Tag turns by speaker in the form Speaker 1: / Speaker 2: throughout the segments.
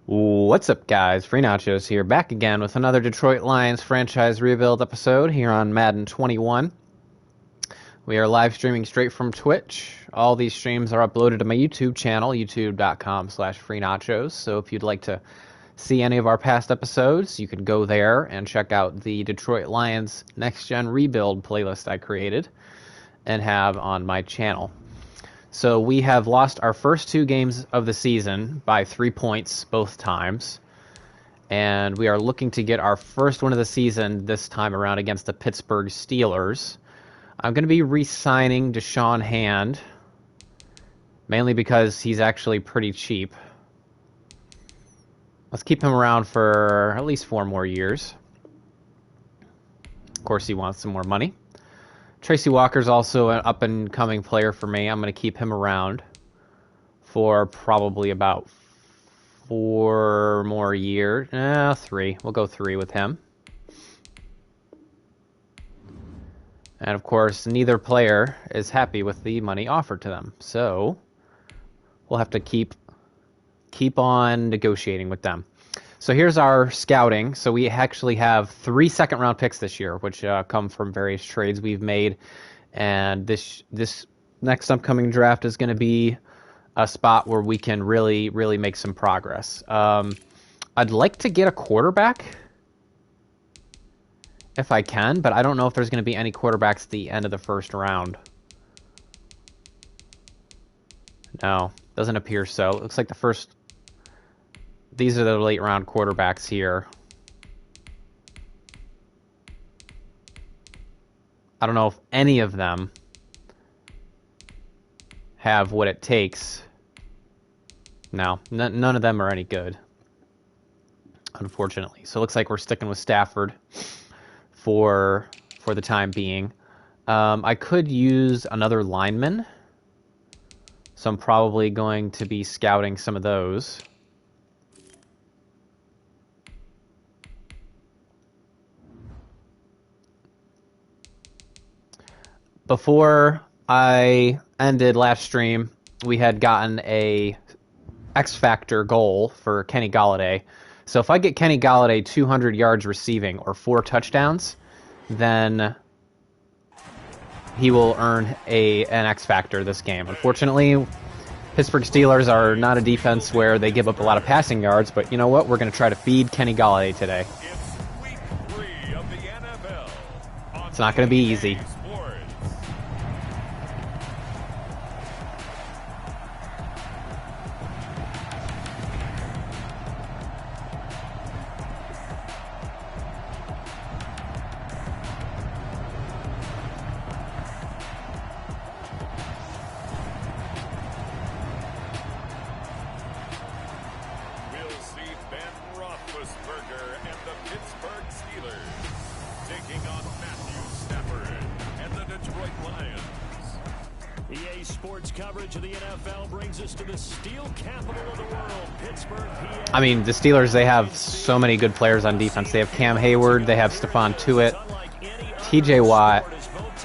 Speaker 1: What's up, guys? Free Nachos here, back again with another Detroit Lions franchise rebuild episode here on Madden 21. We are live streaming straight from Twitch. All these streams are uploaded to my YouTube channel, youtube.com/freenachos. So if you'd like to see any of our past episodes, you could go there and check out the Detroit Lions Next Gen Rebuild playlist I created and have on my channel. So we have lost our first two games of the season by 3 points both times. And we are looking to get our first win of the season this time around against the Pittsburgh Steelers. I'm going to be re-signing Deshaun Hand, mainly because he's actually pretty cheap. Let's keep him around for at least 4 more years. Of course, he wants some more money. Tracy Walker's also an up-and-coming player for me. I'm going to keep him around for probably about 4 more years. 3. We'll go 3 with him. And, of course, neither player is happy with the money offered to them. So, we'll have to keep on negotiating with them. So here's our scouting. So we actually have 3 second-round picks this year, which come from various trades we've made. And this next upcoming draft is going to be a spot where we can really make some progress. I'd like to get a quarterback if I can, but I don't know if there's going to be any quarterbacks at the end of the first round. No, doesn't appear so. It looks like these are the late round quarterbacks here. I don't know if any of them have what it takes. No, none of them are any good, unfortunately. So it looks like we're sticking with Stafford for the time being. I could use another lineman, so I'm probably going to be scouting some of those. Before I ended last stream, we had gotten a X Factor goal for Kenny Golladay. So if I get Kenny Golladay 200 yards receiving or 4 touchdowns, then he will earn an X Factor this game. Unfortunately, Pittsburgh Steelers are not a defense where they give up a lot of passing yards, but you know what? We're going to try to feed Kenny Golladay today. It's not going to be easy.
Speaker 2: And the Pittsburgh Steelers taking on and the Detroit Lions.
Speaker 3: EA Sports coverage of the NFL brings us to the steel capital of the world, Pittsburgh, PA.
Speaker 1: I mean, the Steelers, they have so many good players on defense. They have Cam Hayward, they have Stephon Tuitt, TJ Watt,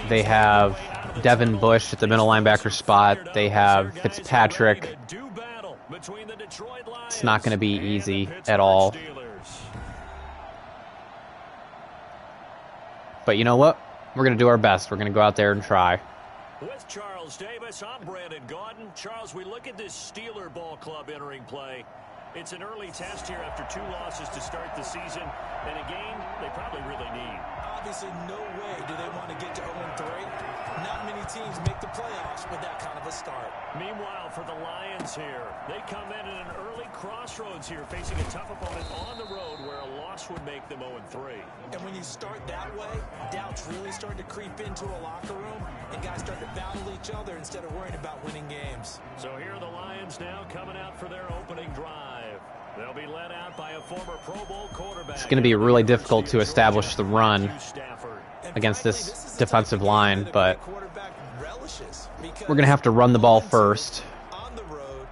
Speaker 1: they have Devin Bush at the middle linebacker spot, they have Fitzpatrick. It's not going to be easy at all. But you know what? We're going to do our best. We're going to go out there and try.
Speaker 3: With Charles Davis, I'm Brandon Gaudin. Charles, we look at this Steeler ball club entering play. It's an early test here after 2 losses to start the season, and a game they probably really need.
Speaker 4: Obviously, no way do they want to get to 0-3. Not many teams make the playoffs with that kind of a start.
Speaker 3: Meanwhile, for the Lions here, they come in at an early crossroads here, facing a tough opponent on the road where a loss would make them 0-3.
Speaker 4: And when you start that way, doubts really start to creep into a locker room, and guys start to battle each other instead of worrying about winning games.
Speaker 3: So here are the Lions now coming out for their opening drive. They'll be led out by a former Pro Bowl quarterback.
Speaker 1: It's going to be really difficult to establish the run against this defensive line, but we're going to have to run the ball first.
Speaker 4: On the road,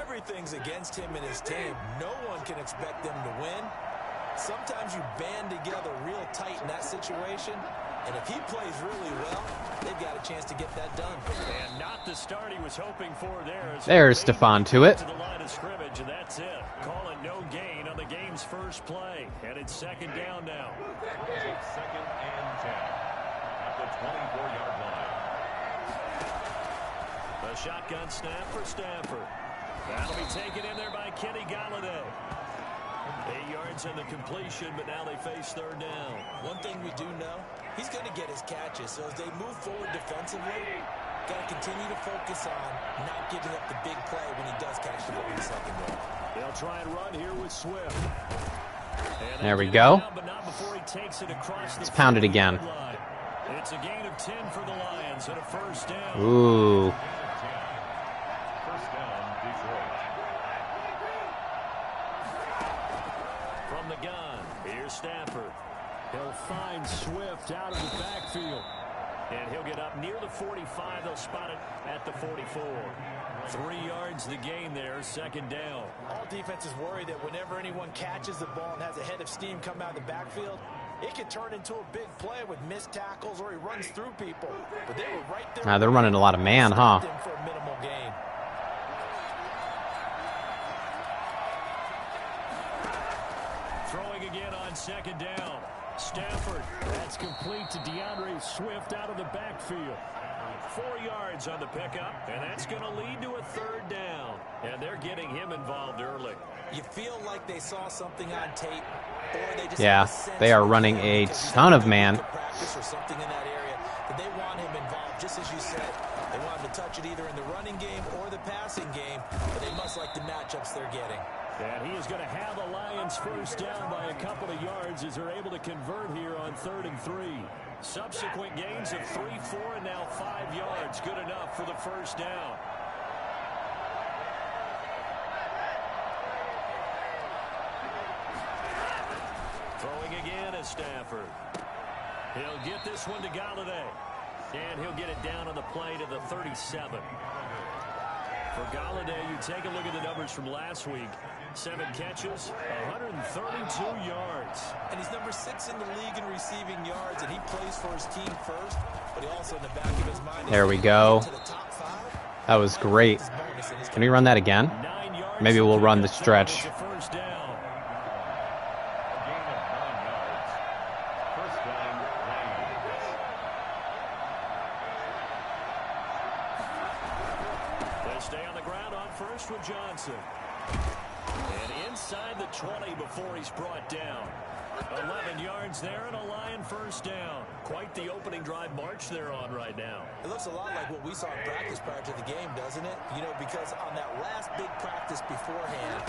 Speaker 4: everything's against him and his team. No one can expect them to win. Sometimes you band together real tight in that situation, and if he plays really well, they've got a chance to get that done.
Speaker 3: And not the start he was hoping for there.
Speaker 1: There's Stephon Tuitt.
Speaker 3: To the line of scrimmage, and that's it. Call it Shotgun snap for Stafford. That'll be taken in there by Kenny Golladay. 8 yards on the completion, but now they face third down.
Speaker 4: One thing we do know, he's going to get his catches. So as they move forward defensively, got to continue to focus on not giving up the big play when he does catch the ball in the second down.
Speaker 3: They'll try and run here with Swift.
Speaker 1: There we go.
Speaker 3: But not before he takes it across
Speaker 1: Let's pound it again.
Speaker 3: line. It's a gain of 10 for the Lions and a first down.
Speaker 1: Ooh.
Speaker 2: First down, Detroit.
Speaker 3: From the gun, here's Stafford. He'll find Swift out of the backfield. And he'll get up near the 45. They'll spot it at the 44. 3 yards the gain there, second down.
Speaker 4: All defenses worry that whenever anyone catches the ball and has a head of steam come out of the backfield, it can turn into a big play with missed tackles or he runs through people. But they were right there.
Speaker 1: They're running a lot of man, huh?
Speaker 4: For a minimal gain.
Speaker 3: Throwing again on second down. Stafford, that's complete to DeAndre Swift out of the backfield. 4 yards on the pickup, and that's going to lead to a third down. And they're getting him involved early.
Speaker 4: You feel like they saw something on tape, or they just
Speaker 1: they are running a ton of man.
Speaker 4: Practice or something in that area, but they want him involved, just as you said. They want him to touch it either in the running game or the passing game, but they must like the matchups they're getting.
Speaker 3: And he is going to have the Lions first down by a couple of yards as they're able to convert here on 3rd and 3. Subsequent gains of 3, 4, and now 5 yards. Good enough for the first down. Throwing again is Stafford. He'll get this one to Golladay. And he'll get it down on the play to the 37. For Golladay, you take a look at the numbers from last week. 7 catches, 132 yards.
Speaker 4: And he's number 6 in the league in receiving yards, and he plays for his team first, but he also in the back of his mind.
Speaker 1: There we go. That was great. Can we run that again? Maybe we'll run the stretch.
Speaker 3: First down.
Speaker 2: Gain of 9 yards. First down, Lions.
Speaker 3: They stay on the ground on first with Johnson. And inside the 20 before he's brought down. 11 yards there and a Lion first down. Quite the opening drive march they're on right now.
Speaker 4: It looks a lot like what we saw in practice prior to the game, doesn't it? You know, because on that last big practice beforehand,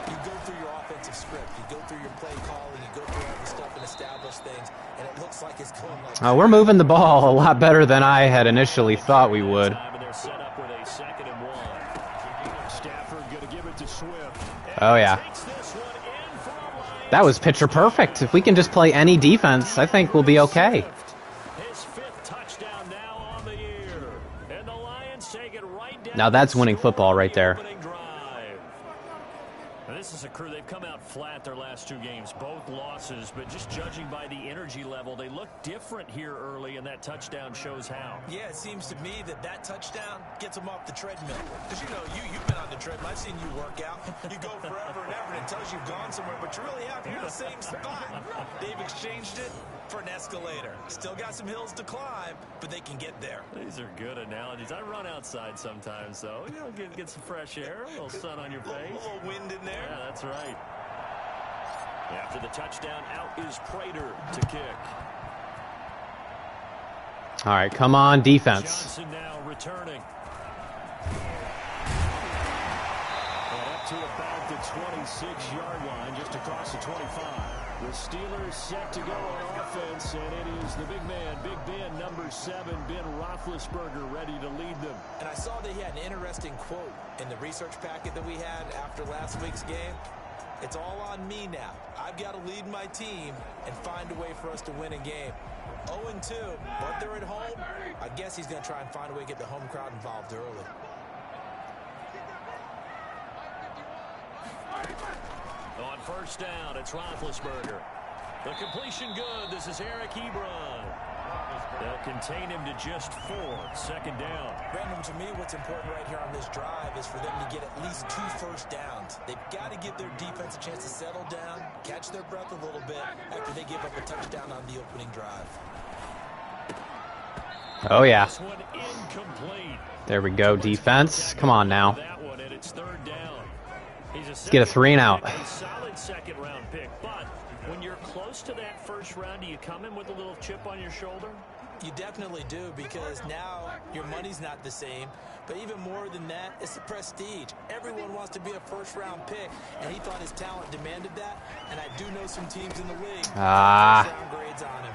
Speaker 4: you go through your offensive script, you go through your play calling, you go through all the stuff and establish things, and it looks like it's going like
Speaker 1: We're moving the ball a lot better than I had initially thought we would.
Speaker 3: And they're set up with a 2nd and 1. Stafford going to give it to Swift.
Speaker 1: Oh, yeah. That was picture perfect. If we can just play any defense, I think we'll be okay.
Speaker 3: His 5th touchdown now on the year. And the Lions take it right down.
Speaker 1: Now that's winning football right there.
Speaker 3: This is a crew, they've come out flat their last 2 games, both losses, but just judging by the energy level, they look different here early, and that touchdown shows how.
Speaker 4: Yeah, it seems to me that touchdown gets them off the treadmill. Because, you know, you've been on the treadmill. I've seen you work out. You go forever and ever, and it tells you've gone somewhere, but you really haven't. You're in the same spot. They've exchanged it for an escalator. Still got some hills to climb, but they can get there.
Speaker 3: These are good analogies. I run outside sometimes, though. You know, get some fresh air, a little sun on your face.
Speaker 4: A little wind in there.
Speaker 3: Yeah, that's right. After the touchdown, out is Prater to kick.
Speaker 1: All right, come on, defense.
Speaker 3: Johnson now returning. And up to about the 26-yard line, just across the 25. The Steelers set to go on offense, and it is the big man, Big Ben, number 7, Ben Roethlisberger, ready to lead them.
Speaker 4: And I saw that he had an interesting quote in the research packet that we had after last week's game. It's all on me now. I've got to lead my team and find a way for us to win a game. 0-2, but they're at home. I guess he's going to try and find a way to get the home crowd involved early.
Speaker 3: On first down, it's Roethlisberger. The completion good. This is Eric Ebron. They'll contain him to just 4. Second down.
Speaker 4: Brandon, to me, what's important right here on this drive is for them to get at least 2 first downs. They've got to give their defense a chance to settle down, catch their breath a little bit after they give up a touchdown on the opening drive.
Speaker 1: Oh, yeah.
Speaker 3: This one incomplete.
Speaker 1: There we go, defense. Come on now.
Speaker 3: That one, and it's third down.
Speaker 1: Let's get a 3 and out.
Speaker 3: A solid second-round pick, but when you're close to that first round, do you come in with a little chip on your shoulder?
Speaker 4: You definitely do, because now your money's not the same. But even more than that, it's the prestige. Everyone wants to be a first-round pick, and he thought his talent demanded that. And I do know some teams in the league that first-round grades on him.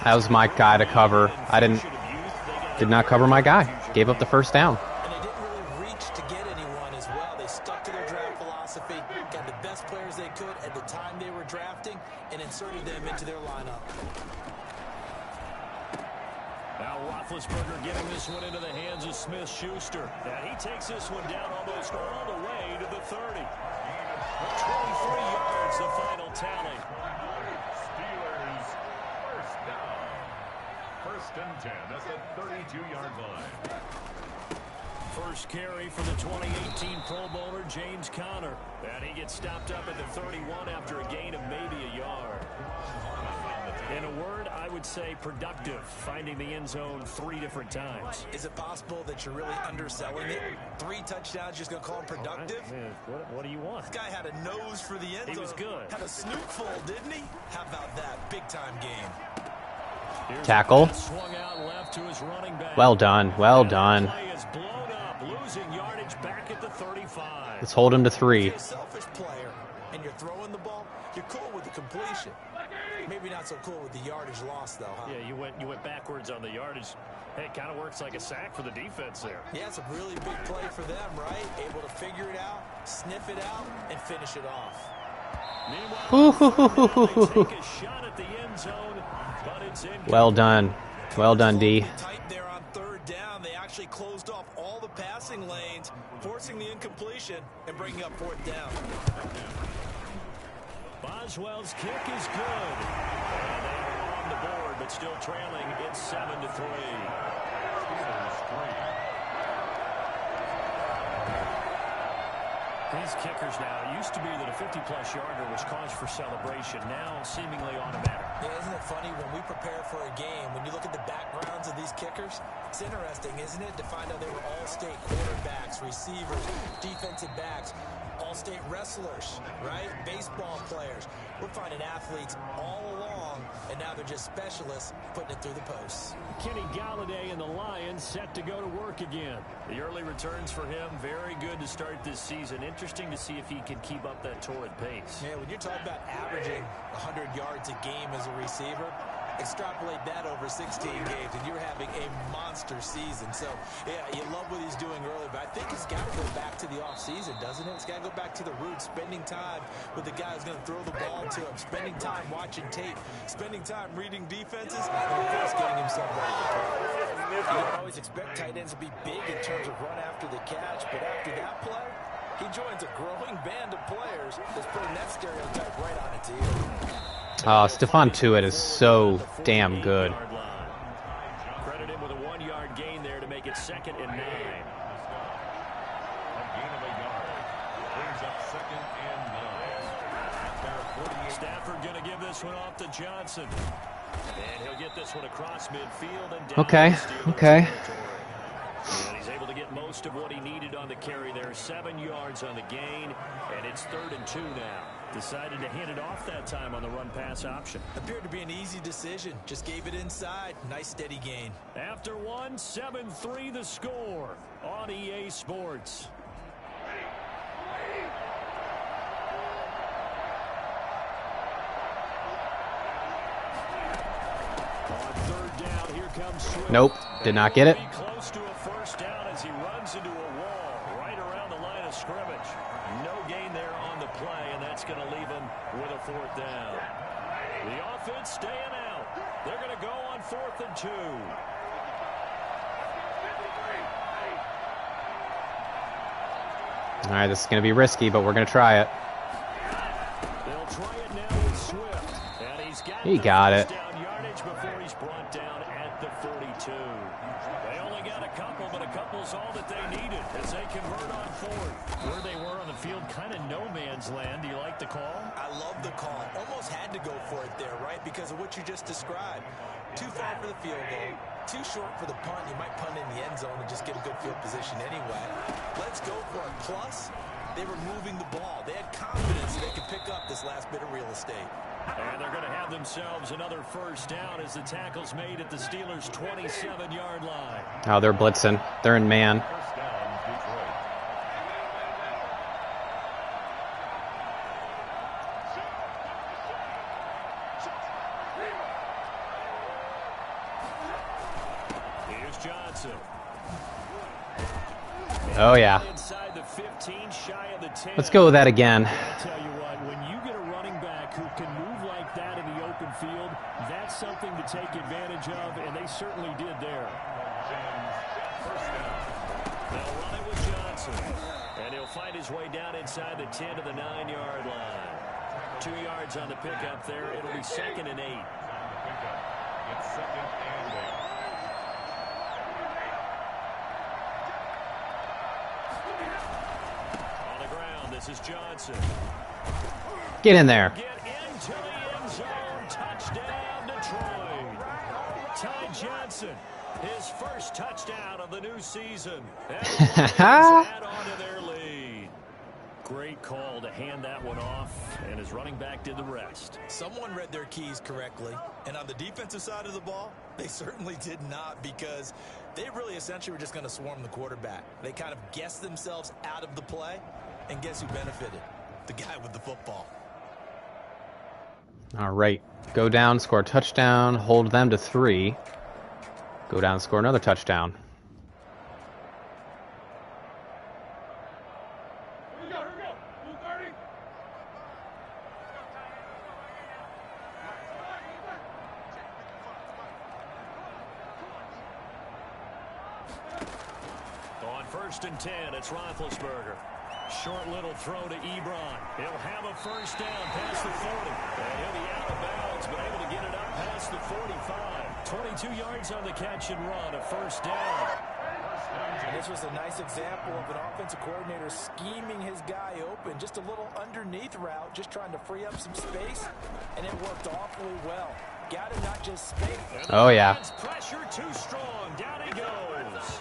Speaker 1: That was my guy to cover. I did not cover my guy. Gave up the first down.
Speaker 4: And they didn't really reach to get anyone as well. They stuck to their draft philosophy, got the best players they could at the time they were drafting, and inserted them into their lineup.
Speaker 3: Now Roethlisberger getting this one into the hands of Smith-Schuster. And he takes this one down almost all the way to the 30. 23 yards, the final tally.
Speaker 2: Steelers first down. First and 10 at the 32-yard line.
Speaker 3: First carry for the 2018 Pro Bowler, James Conner. And he gets stopped up at the 31 after a gain of maybe a yard. In a word, I would say productive, finding the end zone 3 different times.
Speaker 4: Is it possible that you're really underselling it? 3 touchdowns, just going to call him productive?
Speaker 3: What do you want?
Speaker 4: This guy had a nose for the end zone.
Speaker 3: He was good.
Speaker 4: Had a snootful, didn't he? How about that? Big-time game.
Speaker 3: Here's
Speaker 1: Tackle.
Speaker 3: Swung out left to his running back.
Speaker 1: Well done. Well done.
Speaker 3: Play is blown up, losing yardage back at the 35.
Speaker 1: Let's hold him to 3.
Speaker 4: If you're a selfish player and you're throwing the ball, you're cool with the completion. Maybe not so cool with the yardage loss, though, huh?
Speaker 3: Yeah, you went backwards on the yardage. Hey, it kind of works like a sack for the defense there.
Speaker 4: Yeah, it's a really big play for them, right? Able to figure it out, sniff it out, and finish it off.
Speaker 3: Meanwhile, they take a shot at the end zone, but it's in.
Speaker 1: Well done. Well done, D.
Speaker 4: Tight there on third down. They actually closed off all the passing lanes, forcing the incompletion and bringing up fourth down.
Speaker 3: Boswell's kick is good. And they are on the board, but still trailing. It's 7-3.
Speaker 2: Steelers 3.
Speaker 3: These kickers now, it used to be that a 50-plus yarder was cause for celebration. Now, seemingly automatic.
Speaker 4: Yeah, isn't it funny when we prepare for a game, when you look at the backgrounds of these kickers, it's interesting, isn't it, to find out they were all-state quarterbacks, receivers, defensive backs, all-state wrestlers, right? Baseball players. We're finding athletes all along, and now they're just specialists putting it through the posts.
Speaker 3: Kenny Galladay and the Lions set to go to work again. The early returns for him, very good to start this season. Interesting to see if he can keep up that torrid pace.
Speaker 4: Yeah, when you're talking about averaging 100 yards a game as a receiver, extrapolate that over 16 games, and you're having a monster season. So, yeah, you love what he's doing early, but I think it's got to go back to the offseason, doesn't it? It's got to go back to the roots, spending time with the guy who's going to throw the ball to him, spending time watching tape, spending time reading defenses, and of course getting himself ready to play. You don't always expect tight ends to be big in terms of run after the catch, but after that play, he joins a growing band of players that's putting that stereotype right on its ear.
Speaker 1: Oh, Stephon Tuitt is so damn good.
Speaker 3: Credit him with a 1-yard gain there to make it 2nd and 9.
Speaker 2: A gain of a yard. Brings up 2nd and 9.
Speaker 3: Stafford going to give this one off to Johnson. And he'll get this one across midfield and down.
Speaker 1: Okay, okay.
Speaker 3: And he's able to get most of what he needed on the carry there. 7 yards on the gain, and it's 3rd and 2 now. Decided to hand it off that time on the run-pass option.
Speaker 4: Appeared to be an easy decision. Just gave it inside. Nice steady gain.
Speaker 3: After 1, 7-3 the score on EA Sports. On 3rd down, here comes Swift.
Speaker 1: Nope, did not get it.
Speaker 3: Close to a first down as he runs into a wall right around the line of scrimmage. No gain there on the play, and that's going to leave him with a 4th down. The offense staying out. They're going to go on 4th and 2.
Speaker 1: All right, this is going to be risky, but we're going to try it.
Speaker 3: They'll try it now with Swift. And
Speaker 1: He got it.
Speaker 3: Down yardage before he's brought down at the 42. They only got a couple, but a couple's all that they needed as they convert on 4th. Where they were on the field, kind of no man's land. Do you like the call?
Speaker 4: I love the call. Almost had to go for it there, right? Because of what you just described. Too far for the field goal. Too short for the punt. You might punt in the end zone and just get a good field position anyway. Let's go for it. Plus, they were moving the ball. They had confidence they could pick up this last bit of real estate.
Speaker 3: And they're going to have themselves another first down as the tackle's made at the Steelers' 27-yard line.
Speaker 1: Oh, they're blitzing. They're in man.
Speaker 2: First down, Detroit.
Speaker 3: Here's Johnson.
Speaker 1: Oh, yeah.
Speaker 3: Inside the 15, shy of the 10.
Speaker 1: Let's go with that again.
Speaker 3: I'll tell you what, when you get a running back who can move like that in the open field, that's something to take advantage of, and they certainly did there. They'll run it with Johnson, and he'll find his way down inside the 10 to the 9-yard line. 2 yards on the pickup there. It'll be 2nd and 8.
Speaker 2: It's 2nd and 8.
Speaker 3: On the ground, this is Johnson.
Speaker 1: Get in there.
Speaker 3: Get into the end zone. Touchdown, Detroit. Ty Johnson, his first touchdown of the new season. And the Lions add on to their lead. Great call to hand that one off, and his running back did the rest.
Speaker 4: Someone read their keys correctly, and on the defensive side of the ball, they certainly did not, because they really essentially were just going to swarm the quarterback. They kind of guessed themselves out of the play, and guess who benefited? The guy with the football.
Speaker 1: All right. Go down, score a touchdown, hold them to 3. Go down, score another touchdown.
Speaker 3: On 1st and 10, it's Roethlisberger. Short little throw to Ebron. He'll have a first down past the 40. And he'll be out of bounds, but able to get it up past the 45. 22 yards on the catch and run, a first down.
Speaker 4: And this was a nice example of an offensive coordinator scheming his guy open. Just a little underneath route, just trying to free up some space, and it worked awfully well. Got him not just space.
Speaker 1: Oh, yeah.
Speaker 3: Pressure too strong. Down he goes.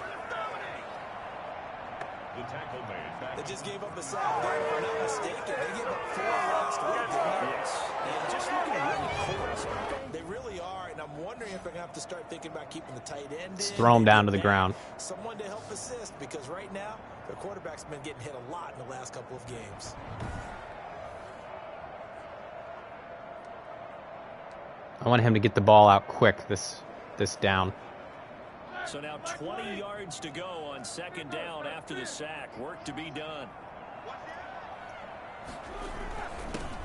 Speaker 2: The tackle made.
Speaker 4: They just gave up a sack there, if I'm not mistaken. They gave up 4 last week, didn't they?
Speaker 3: Yes.
Speaker 4: And just looking really coarse. They really are, and I'm wondering if they're going to have to start thinking about keeping the tight end in.
Speaker 1: Just throw him down to the ground.
Speaker 4: Someone to help assist, because right now, their quarterback's been getting hit a lot in the last couple of games.
Speaker 1: I want him to get the ball out quick this down.
Speaker 3: So now 20 yards to go on 2nd down after the sack. Work to be done.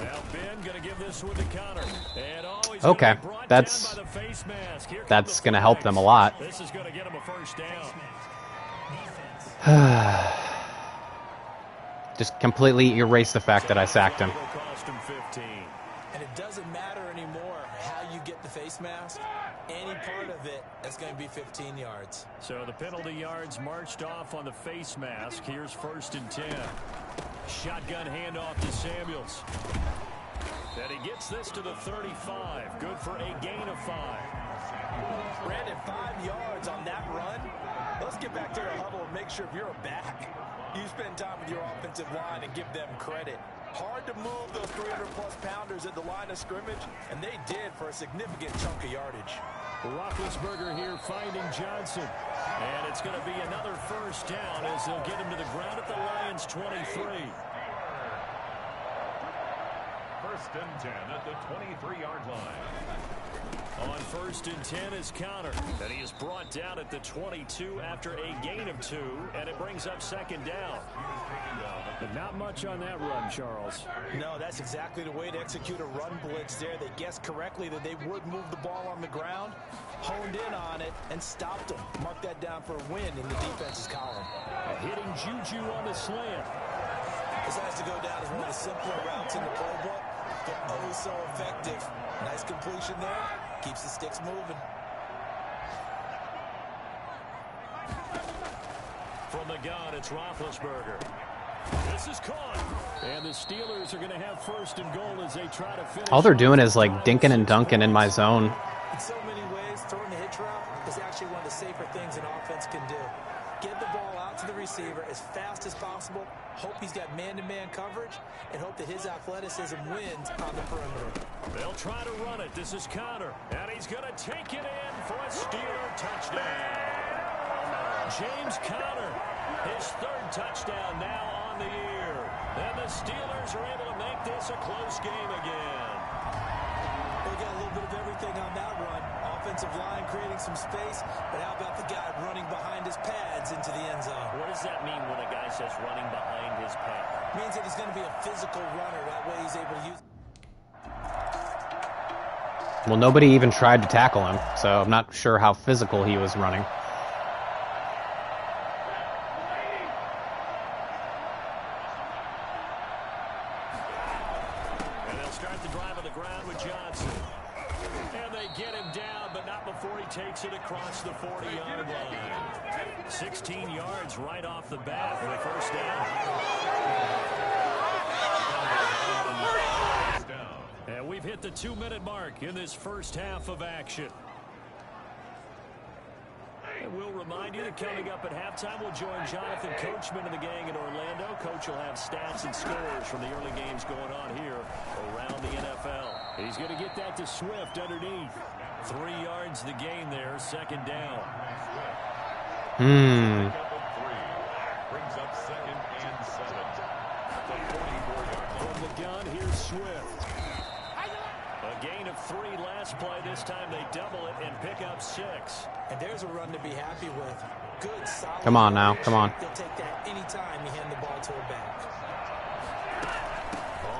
Speaker 3: Now Ben going to give this one to Connor. And he's
Speaker 1: Okay,
Speaker 3: gonna be brought
Speaker 1: that's
Speaker 3: down by the face mask. Here
Speaker 1: that's
Speaker 3: come the
Speaker 1: going to help them a lot.
Speaker 3: This is going to get him a first down.
Speaker 1: Just completely erase the fact that I sacked him.
Speaker 3: It'll cost him 15.
Speaker 4: And it doesn't matter anymore how you get the face mask. Any part of it, that's going to be 15 yards.
Speaker 3: So the penalty yards marched off on the face mask. Here's 1st and 10. Shotgun handoff to Samuels. And he gets this to the 35. Good for a gain of 5.
Speaker 4: Brandon, 5 yards on that run. Let's get back to the huddle and make sure if you're a back, you spend time with your offensive line and give them credit. Hard to move those 300-plus pounders at the line of scrimmage, and they did for a significant chunk of yardage.
Speaker 3: Roethlisberger here finding Johnson. And it's going to be another first down as they'll get him to the ground at the Lions' 23.
Speaker 2: 1st and 10 at the 23-yard line.
Speaker 3: On 1st and 10 is Connor. And he is brought down at the 22 after a gain of 2. And it brings up 2nd down. But not much on that run, Charles.
Speaker 4: No, that's exactly the way to execute a run blitz there. They guessed correctly that they would move the ball on the ground, honed in on it, and stopped them. Mark that down for a win in the defense's column.
Speaker 3: Hitting Juju on the slant.
Speaker 4: This has to go down as one of the simpler routes in the playbook, but oh so effective. Nice completion there. Keeps the sticks moving.
Speaker 3: From the gun, it's Roethlisberger. This is caught. And the Steelers are going to have first and goal as they try to finish.
Speaker 1: All they're doing is like dinking and dunking in my zone.
Speaker 4: In so many ways, throwing the hitch route is actually one of the safer things an offense can do. Get the ball out to the receiver as fast as possible, hope he's got man-to-man coverage, and hope that his athleticism wins on the perimeter.
Speaker 3: They'll try to run it. This is Conner, and he's going to take it in for a Steeler touchdown. James Conner, his third touchdown now on the year. And the Steelers are able to make this a close game again.
Speaker 4: They got a little bit of everything on that run. Offensive line creating some space, but how about the guy running behind his pads into the end zone?
Speaker 3: What does that mean when a guy says running behind his pads?
Speaker 4: Means that he's going to be a physical runner. That way he's able to use...
Speaker 1: Well, nobody even tried to tackle him, so I'm not sure how physical he was running.
Speaker 3: And they'll start the drive on the ground with Johnson. And they get him down, but not before he takes it across the 40-yard line. 16 yards right off the bat for a first down. And we've hit the 2-minute mark in this first half of action. And we'll remind you that coming up at halftime, we'll join Jonathan Coachman and the gang in Orlando. Coach will have stats and scores from the early games going on here around the NFL. He's going to get that to Swift underneath. 3 yards the gain there, second down.
Speaker 2: Brings up second and 7.
Speaker 3: From the gun, here's Swift. A gain of 3 last play. This time they double it and pick up 6.
Speaker 4: And there's a run to be happy with. Good, solid.
Speaker 1: Come on now, come on.
Speaker 4: They'll take that anytime you hand the ball to a back.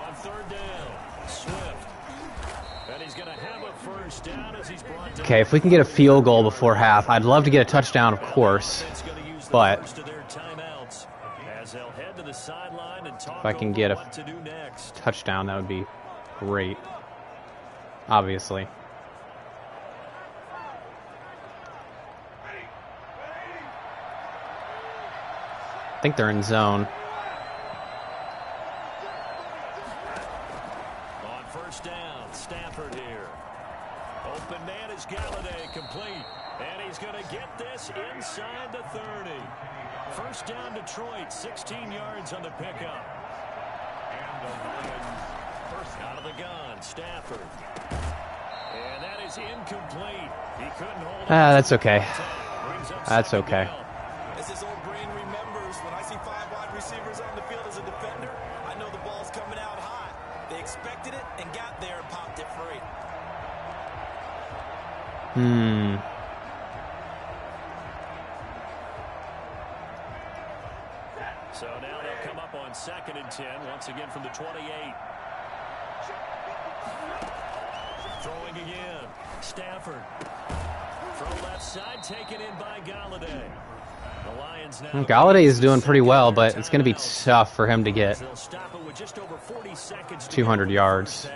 Speaker 3: On third down, Swift. And he's going to have a first down as he's brought down.
Speaker 1: Okay, if we can get a field goal before half, I'd love to get a touchdown, of course. But if I can get a touchdown, that would be great. Obviously. I think they're in zone.
Speaker 3: On first down, Stafford here. Open man is Galladay, complete. And he's going to get this inside the 30. First down, Detroit, 16 yards on the pickup.
Speaker 2: And the Lions first
Speaker 3: Out of the gun, Stafford. And that is incomplete. He couldn't hold it.
Speaker 1: That's okay. That's okay.
Speaker 4: As his old brain remembers, when I see 5 wide receivers on the field as a defender, I know the ball's coming out hot. They expected it and got there and popped it free.
Speaker 3: So now they'll come up on 2nd and 10, once again from the 28. Throwing again, Stafford. Throw left side, taken in by Galladay. The Lions now.
Speaker 1: Galladay is doing pretty well, but it's going to be tough for him to get 200 yards.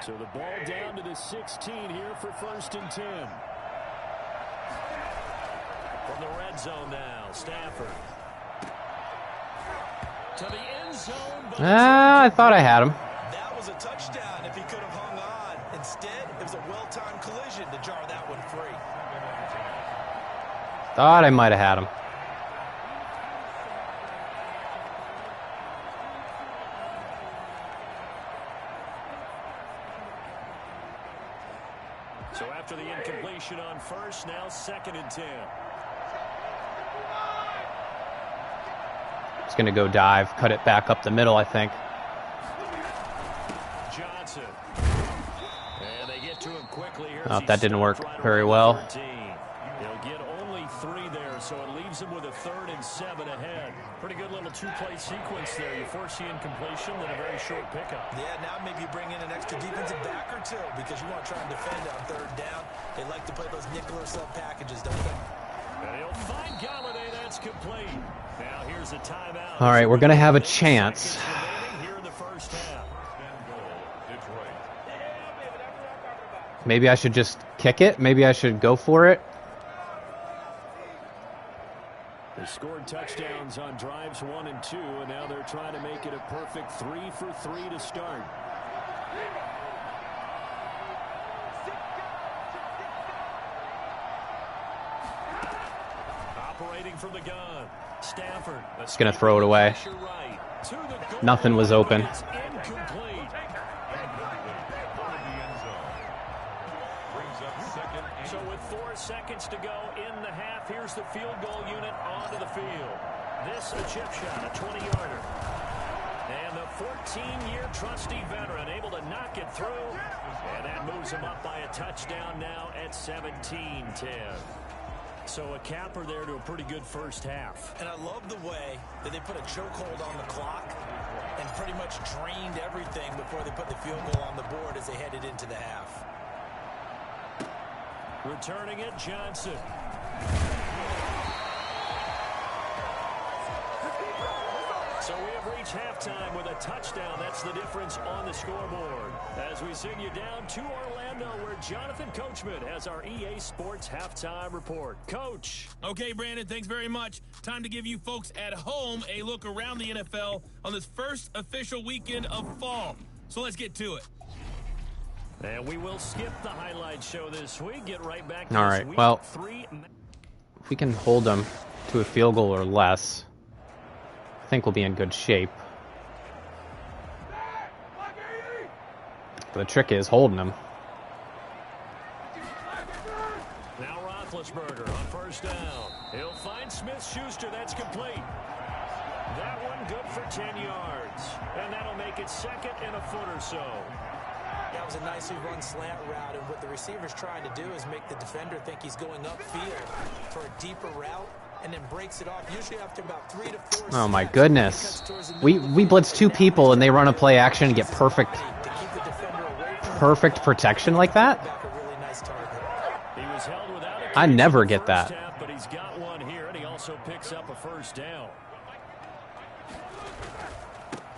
Speaker 3: So the ball down to the 16 here for 1st and 10. From the red zone now, Stafford. To the end zone.
Speaker 1: I thought I had him.
Speaker 4: That was a touchdown if he could have hung on. Instead, it was a well-timed collision to jar that one free.
Speaker 1: Thought I might have had him.
Speaker 3: So after the incompletion on first, now 2nd and 10.
Speaker 1: He's going to go dive, cut it back up the middle, I think.
Speaker 3: Johnson. And they get to him quickly here.
Speaker 1: Oh, that didn't work very well.
Speaker 3: He'll get only 3 there, so it leaves him with a 3rd and 7 ahead. Pretty good little 2-play sequence there. You force the incompletion, then a very short pickup.
Speaker 4: Yeah, now maybe you bring in an extra defensive back or 2 because you want to try and defend on 3rd down. They like to play those nickel or sub packages, don't they?
Speaker 3: It's complete. Now here's a timeout.
Speaker 1: All right, we're going to have a chance.
Speaker 3: Here in the first half.
Speaker 1: Maybe I should just kick it. Maybe I should go for it.
Speaker 3: They scored touchdowns on drives 1 and 2, and now they're trying to make it a perfect 3 for 3 to start. Operating from the gun, Stafford.
Speaker 1: Just going to throw it away. Nothing was open.
Speaker 3: It's incomplete. So with 4 seconds to go in the half, here's the field goal unit onto the field. This a chip shot, a 20-yarder. And the 14-year trusty veteran able to knock it through. And that moves him up by a touchdown now at 17-10. So a capper there to a pretty good first half.
Speaker 4: And I love the way that they put a chokehold on the clock and pretty much drained everything before they put the field goal on the board as they headed into the half.
Speaker 3: Returning it, Johnson. So we have reached halftime with a touchdown. That's the difference on the scoreboard. As we send you down to Orlando, where Jonathan Coachman has our EA Sports halftime report. Coach.
Speaker 5: Okay, Brandon, thanks very much. Time to give you folks at home a look around the NFL on this first official weekend of fall. So let's get to it.
Speaker 3: And we will skip the highlight show this week. Get right back to
Speaker 1: All
Speaker 3: this
Speaker 1: right,
Speaker 3: week
Speaker 1: well,
Speaker 3: 3.
Speaker 1: if we can hold them to a field goal or less, I think we'll be in good shape. The trick is holding them.
Speaker 3: Now Roethlisberger on first down. He'll find Smith-Schuster. That's complete. That one good for 10 yards. And that'll make it second and a foot or so.
Speaker 4: That was a nicely run slant route, and what the receiver's trying to do is make the defender think he's going upfield for a deeper route, and then breaks it off, usually after about 3 to 4
Speaker 1: Oh my
Speaker 4: snaps.
Speaker 1: goodness. We blitz 2 people and they run a play action and get perfect protection like that?
Speaker 3: He was held without a
Speaker 1: I
Speaker 3: catch
Speaker 1: never
Speaker 3: in the
Speaker 1: get
Speaker 3: first
Speaker 1: that.
Speaker 3: half, but he's got one here, and he also picks up a first down.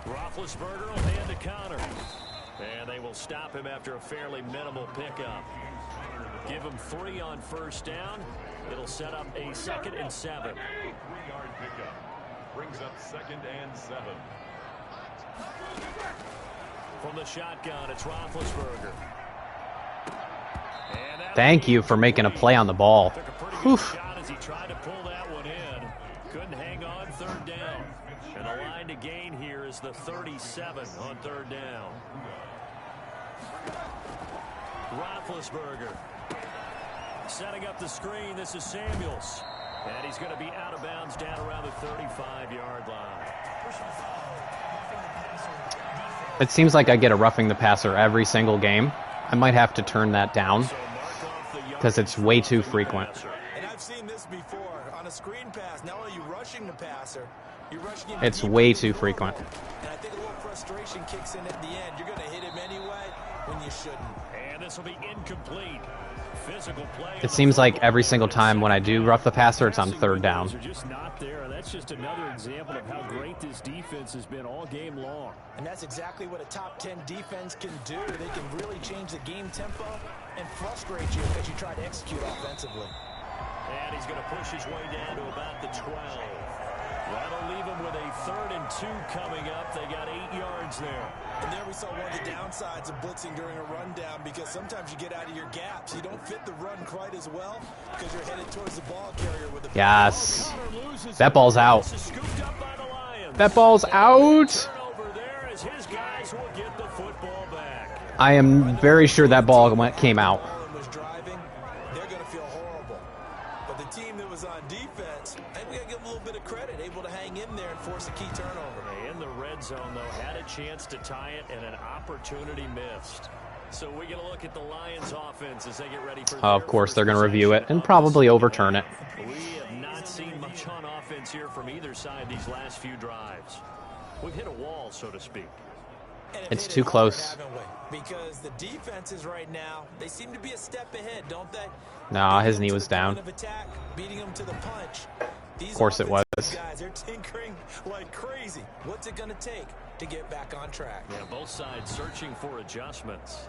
Speaker 3: Roethlisberger will hand to Connor. And they will stop him after a fairly minimal pickup. Give him 3 on first down. It'll set up a 2nd and 7.
Speaker 2: 3-yard pickup brings up 2nd and 7.
Speaker 3: From the shotgun, it's Roethlisberger.
Speaker 1: Thank you for making a play on the ball.
Speaker 3: Took a pretty
Speaker 1: Whew.
Speaker 3: good shot as he tried to pull that one in. Couldn't hang on 3rd down. And the line to gain here is the 37 on 3rd down. Roethlisberger setting up the screen. This is Samuels. And he's going to be out of bounds down around the 35-yard line.
Speaker 1: It seems like I get a roughing the passer every single game. I might have to turn that down
Speaker 3: So mark off the
Speaker 1: because it's way too frequent.
Speaker 4: And I've seen this before on a screen pass. Not only are you rushing the passer, you're rushing him.
Speaker 1: It's
Speaker 4: deep
Speaker 1: way
Speaker 4: into
Speaker 1: too
Speaker 4: the
Speaker 1: frequent.
Speaker 4: road. And I think a little frustration kicks in at the end. You're going to hit him anyway when you shouldn't.
Speaker 3: And this will be incomplete. Physical play.
Speaker 1: It seems like every single time when I do rough the passer, it's on 3rd down.
Speaker 3: Are just not there. That's just another example of how great this defense has been all game long.
Speaker 4: And that's exactly what a top 10 defense can do. They can really change the game tempo and frustrate you as you try to execute offensively.
Speaker 3: And he's going to push his way down to about the 12. That'll leave him with a 3rd and 2 coming up. They got 8 yards there.
Speaker 4: And there we saw one of the downsides of blitzing during a rundown, because sometimes you get out of your gaps. You don't fit the run quite as well because you're headed towards the ball carrier with the
Speaker 1: Yes. That ball's out.
Speaker 3: This is scooped up by the Lions.
Speaker 1: That ball's out.
Speaker 3: Turnover there as his guys will get the football back.
Speaker 1: I am very sure that ball came out.
Speaker 4: was driving, they're going to feel horrible. But the team that was on defense, I think we got to give them a little bit of credit, able to hang in there and force a key turnover.
Speaker 3: In the red zone, though, had a chance to tie it and an opportunity missed. So we get a look at the Lions offense as they get ready for
Speaker 1: Of course, they're going to review it and probably overturn it.
Speaker 3: We have not seen much on offense here from either side these last few drives. We've hit a wall, so to speak.
Speaker 1: It's too close.
Speaker 4: Because the defenses right now, they seem to be a step ahead, don't they?
Speaker 1: Nah, his knee was down.
Speaker 4: Beating them to the punch.
Speaker 1: Of course it was.
Speaker 4: Guys, they're tinkering like crazy. What's it going to take to get back on track?
Speaker 3: Yeah, both sides searching for adjustments.